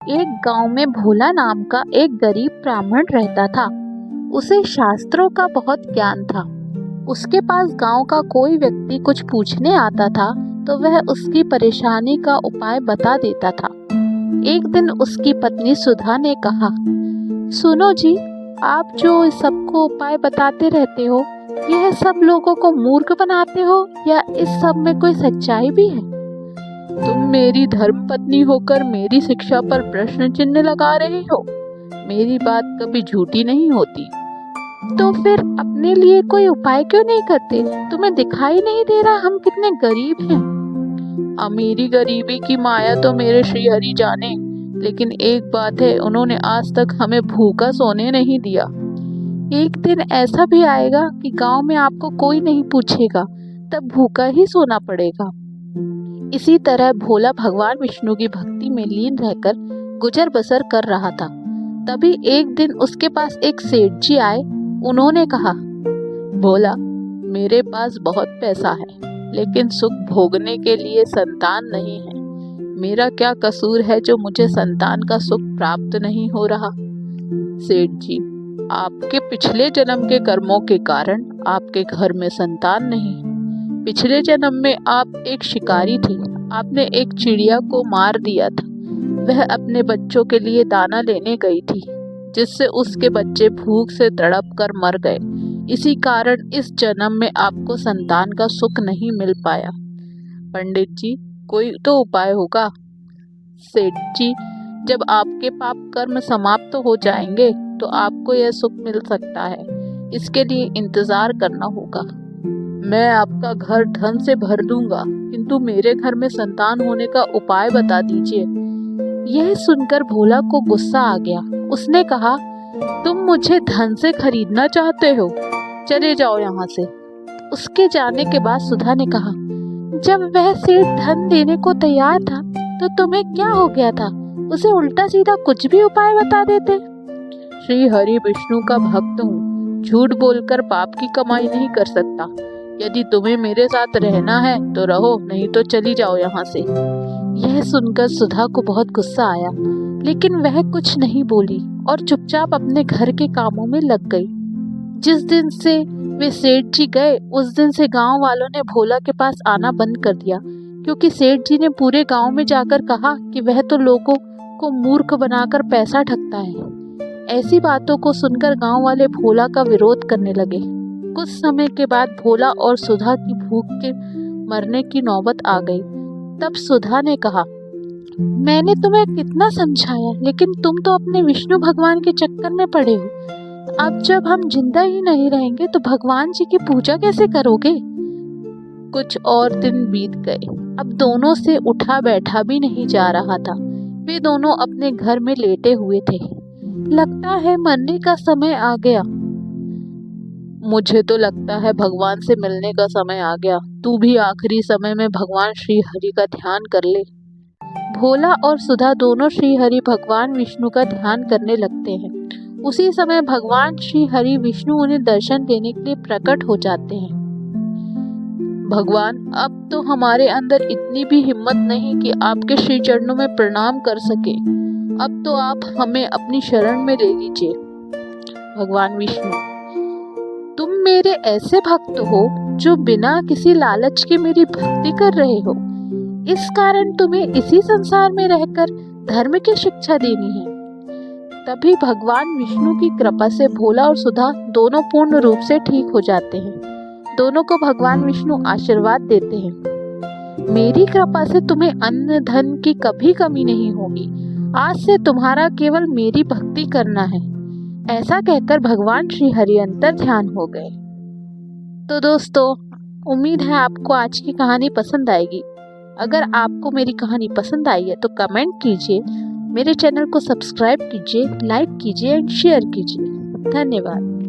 एक गांव में भोला नाम का एक गरीब ब्राह्मण रहता था। उसे शास्त्रों का बहुत ज्ञान था। उसके पास गांव का कोई व्यक्ति कुछ पूछने आता था तो वह उसकी परेशानी का उपाय बता देता था। एक दिन उसकी पत्नी सुधा ने कहा, सुनो जी, आप जो इस सबको उपाय बताते रहते हो, यह सब लोगों को मूर्ख बनाते हो या इस सब में कोई सच्चाई भी है? तुम मेरी धर्म पत्नी होकर मेरी शिक्षा पर प्रश्न चिन्ह लगा रहे हो। मेरी बात कभी झूठी नहीं होती। तो फिर अपने लिए कोई उपाय क्यों नहीं करते? तुम्हें दिखाई नहीं दे रहा हम कितने गरीब हैं? अमीरी गरीबी की माया तो मेरे श्री हरि जाने, लेकिन एक बात है, उन्होंने आज तक हमें भूखा सोने नहीं दिया। एक दिन ऐसा भी आएगा कि गांव में आपको कोई नहीं पूछेगा, तब भूखा ही सोना पड़ेगा। इसी तरह भोला भगवान विष्णु की भक्ति में लीन रहकर गुजर बसर कर रहा था। तभी एक दिन उसके पास एक सेठ जी आए। उन्होंने कहा, भोला, मेरे पास बहुत पैसा है, लेकिन सुख भोगने के लिए संतान नहीं है। मेरा क्या कसूर है जो मुझे संतान का सुख प्राप्त नहीं हो रहा? सेठ जी, आपके पिछले जन्म के कर्मों के कारण आपके घर में संतान नहीं। पिछले जन्म में आप एक शिकारी थे। आपने एक चिड़िया को मार दिया था। वह अपने बच्चों के लिए दाना लेने गई थी, जिससे उसके बच्चे भूख से तड़प कर मर गए। इसी कारण इस जन्म में आपको संतान का सुख नहीं मिल पाया। पंडित जी, कोई तो उपाय होगा। सेठ जी, जब आपके पाप कर्म समाप्त हो जाएंगे तो आपको यह सुख मिल सकता है। इसके लिए इंतजार करना होगा। मैं आपका घर धन से भर दूंगा, किंतु मेरे घर में संतान होने का उपाय बता दीजिए। यह सुनकर भोला को गुस्सा आ गया। उसने कहा, तुम मुझे धन से खरीदना चाहते हो? चले जाओ यहाँ से। उसके जाने के बाद सुधा ने कहा, जब वह सेठ धन देने को तैयार था तो तुम्हें क्या हो गया था? उसे उल्टा सीधा कुछ भी उपाय बता देते। श्री हरि विष्णु का भक्त हूँ, झूठ बोलकर पाप की कमाई नहीं कर सकता। यदि तुम्हें मेरे साथ रहना है तो रहो, नहीं तो चली जाओ यहाँ से। यह सुनकर सुधा को बहुत गुस्सा आया, लेकिन वह कुछ नहीं बोली और चुपचाप अपने घर के कामों में लग गई। जिस दिन से वे सेठ जी गए, उस दिन से गांव वालों ने भोला के पास आना बंद कर दिया, क्योंकि सेठ जी ने पूरे गांव में जाकर कहा कि वह तो लोगों को मूर्ख बनाकर पैसा ठगता है। ऐसी बातों को सुनकर गांव वाले भोला का विरोध करने लगे। कुछ समय के बाद भोला और सुधा की भूख के मरने की नौबत आ गई। तब सुधा ने कहा, मैंने तुम्हें कितना समझाया, लेकिन तुम तो अपने विष्णु भगवान के चक्कर में पड़े हो। अब जब हम जिंदा ही नहीं रहेंगे तो भगवान जी की पूजा कैसे करोगे? कुछ और दिन बीत गए। अब दोनों से उठा बैठा भी नहीं जा रहा था। वे दोनों अपने घर में लेटे हुए थे। लगता है मरने का समय आ गया। मुझे तो लगता है भगवान से मिलने का समय आ गया। तू भी आखिरी समय में भगवान श्री हरि का ध्यान कर ले। भोला और सुधा दोनों श्री हरि भगवान विष्णु का ध्यान करने लगते हैं। उसी समय भगवान श्री हरि विष्णु उन्हें दर्शन देने के लिए प्रकट हो जाते हैं। भगवान, अब तो हमारे अंदर इतनी भी हिम्मत नहीं कि आपके श्री चरणों में प्रणाम कर सके। अब तो आप हमें अपनी शरण में ले लीजिए। भगवान विष्णु, तुम मेरे ऐसे भक्त हो जो बिना किसी लालच के मेरी भक्ति कर रहे हो। इस कारण तुम्हें इसी संसार में रहकर धर्म की शिक्षा देनी है। तभी भगवान विष्णु की कृपा से भोला और सुधा दोनों पूर्ण रूप से ठीक हो जाते हैं। दोनों को भगवान विष्णु आशीर्वाद देते हैं, मेरी कृपा से तुम्हें अन्न धन की कभी कमी नहीं होगी। आज से तुम्हारा केवल मेरी भक्ति करना है। ऐसा कहकर भगवान श्री हरि अंतर ध्यान हो गए। तो दोस्तों, उम्मीद है आपको आज की कहानी पसंद आएगी। अगर आपको मेरी कहानी पसंद आई है तो कमेंट कीजिए, मेरे चैनल को सब्सक्राइब कीजिए, लाइक कीजिए एंड शेयर कीजिए। धन्यवाद।